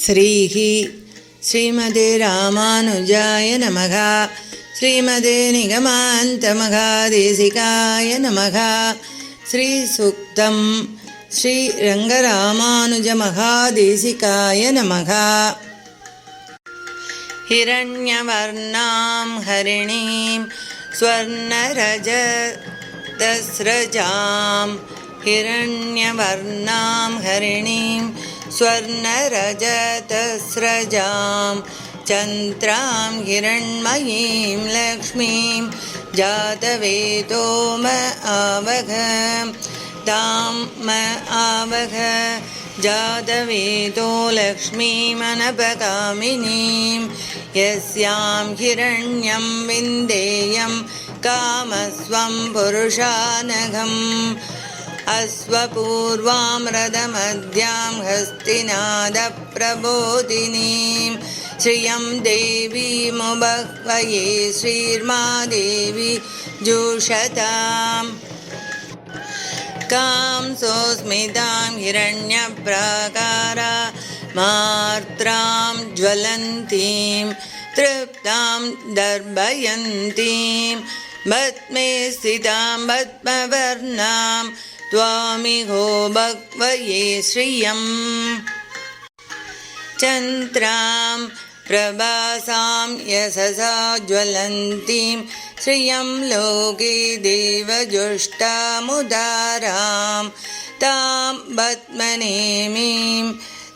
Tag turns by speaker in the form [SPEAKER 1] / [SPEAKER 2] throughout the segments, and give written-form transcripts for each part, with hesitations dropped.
[SPEAKER 1] श्रीः श्रीमते रामानुजाय नमः। श्रीमते निगमान्तमहादेशिकाय नमः। श्रीसूक्तं श्रीरङ्गरामानुजमहादेशिकाय नमः। हिरण्यवर्णां हरिणीं स्वर्णरजतस्रजां हिरण्यवर्णां हरिणीं स्वर्णरजतस्रजां चन्द्रां हिरण्मयीं लक्ष्मीं जातवेदो म आवह तां म आवह जातवेदो लक्ष्मीमनपगामिनीं यस्यां हिरण्यं विन्देयं कामस्वं पुरुषानघम् अश्वपूर्वां रथमध्यां हस्तिनादप्रबोधिनीं श्रियं देवीमुपह्वये श्रीर्मादेवी जुषताम् कां सोऽस्मितां हिरण्यप्राकारा मार्त्रां ज्वलन्तीं तृप्तां दर्भयन्तीं भस्मे स्थितां पद्मवर्णां त्वामिहो भक्वये श्रियम् चन्द्रां प्रभासां यशसा ज्वलन्तीं श्रियं लोके देवजुष्टामुदारां तां पद्मनेमीं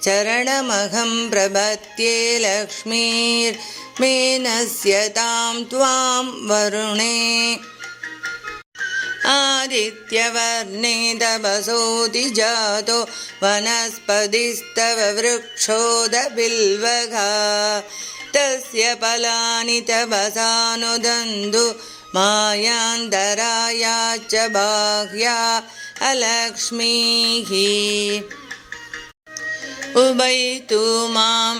[SPEAKER 1] चरणमहं प्रपद्ये लक्ष्मीर्मेनस्यतां त्वां वरुणे आदित्यवर्णे तपसोऽधि जातो वनस्पतिस्तव वृक्षोदबिल्वः तस्य फलानि तपसानुदन्तु मायान्तराया च बाह्या अलक्ष्मीः उभयतु मां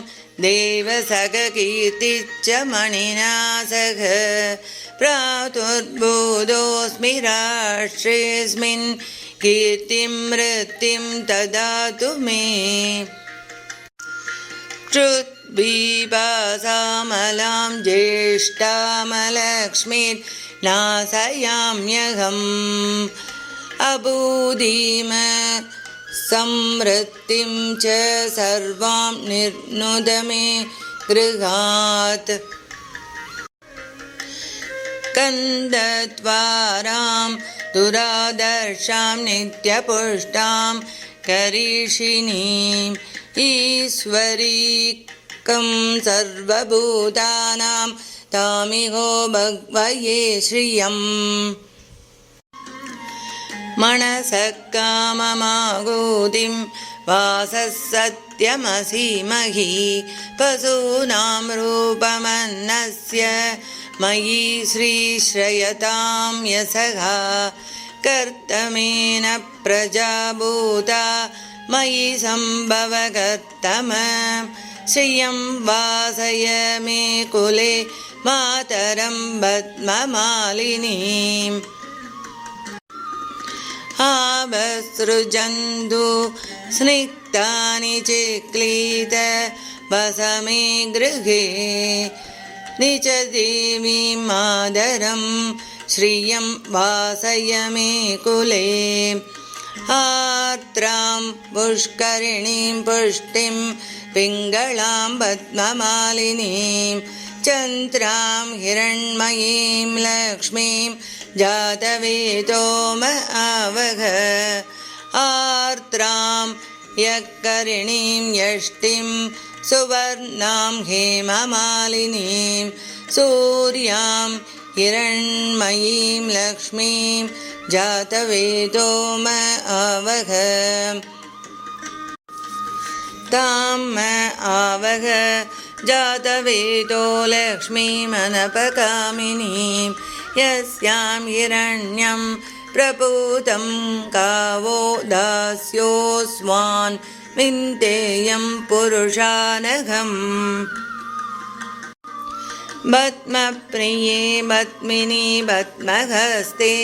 [SPEAKER 1] देवसखकीर्तिश्च मणिना सह प्रातुर्बोधोऽस्मि राष्ट्रेऽस्मिन् कीर्तिं वृत्तिं ददातु मे श्रुत्पिपासामलां ज्येष्ठामलक्ष्मीर्नाशयाम्यहम् अबूदिम संवृत्तिं च सर्वां निर्नुद मे गृहात् कन्दद्वारां दुरादर्शां नित्यपुष्टां करीषिणीम् ईश्वरीकं सर्वभूतानां तामिहो भक्वये श्रियम् मनसः काममागूतिं वासः सत्यमसीमहि पशूनां रूपमन्नस्य मयि श्रीश्रयतां यशः कर्तमेन प्रजाभूता मयि सम्भवकर्तम श्रियं वासय मे कुले मातरं पद्ममालिनीम् आवसृजन्तु स्निग्धानि चिक्लीत वसमे गृहे निज देवीं मातरं श्रियं वासय मे कुले आर्द्रां पुष्करिणीं पुष्टिं पिङ्गळां पद्ममालिनीं चन्द्रां हिरण्मयीं लक्ष्मीं जातवेदो म आवह आर्द्रां यक्करिणीं यष्टिं सुवर्णां हेममालिनीं सूर्यां हिरण्मयीं लक्ष्मीं जातवेदो म आवह तां म आवह जातवेदो लक्ष्मीमनपगामिनीं यस्यां हिरण्यं प्रपूतं गावो दास्योऽस्मान् विन्देयं पुरुषानघम् पद्मप्रिये पद्मिनी पद्महस्ते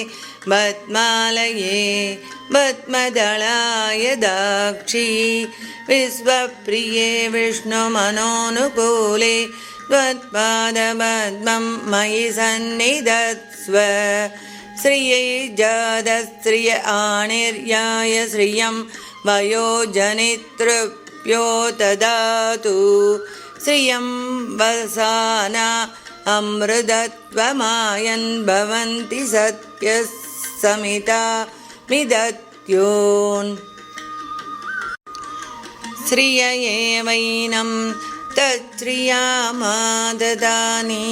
[SPEAKER 1] பத்மாலயே பத்மதளாய தாக்ஷி விஸ்வப்ரியே விஷ்ணுமனோனுகூலே त्वत्पादपद्मं मयि सन्निधत्स्व श्रियै जातश्रिय आणिर्याय श्रियं वयोजनितृभ्यो ददातु श्रियं वसाना अमृतत्वमायन् भवन्ति सत्यः समिता मिदत्योन् श्रिय एवैनं तच्छ्रियामाददानि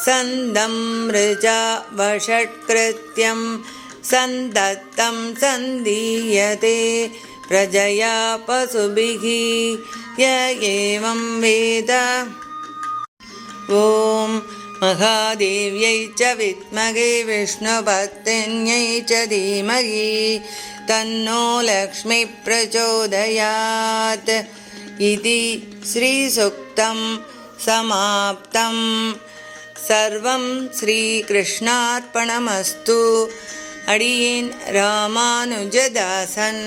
[SPEAKER 1] सन्दं मृजा वषट्कृत्यं सन्दत्तं सन्दीयते प्रजया पशुभिः य एवं वेद ॐ महादेव्यै च विद्महे विष्णुपत्न्यै च धीमहि तन्नो लक्ष्मीः प्रचोदयात् इति श्रीसूक्तं समाप्तं। सर्वं श्रीकृष्णार्पणमस्तु। अडियेन् रामानुजदासन्।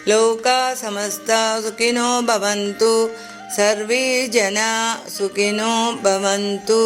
[SPEAKER 1] लोका समस्ता सुखिनो भवन्तु, सर्वे जना सुखिनो भवन्तु।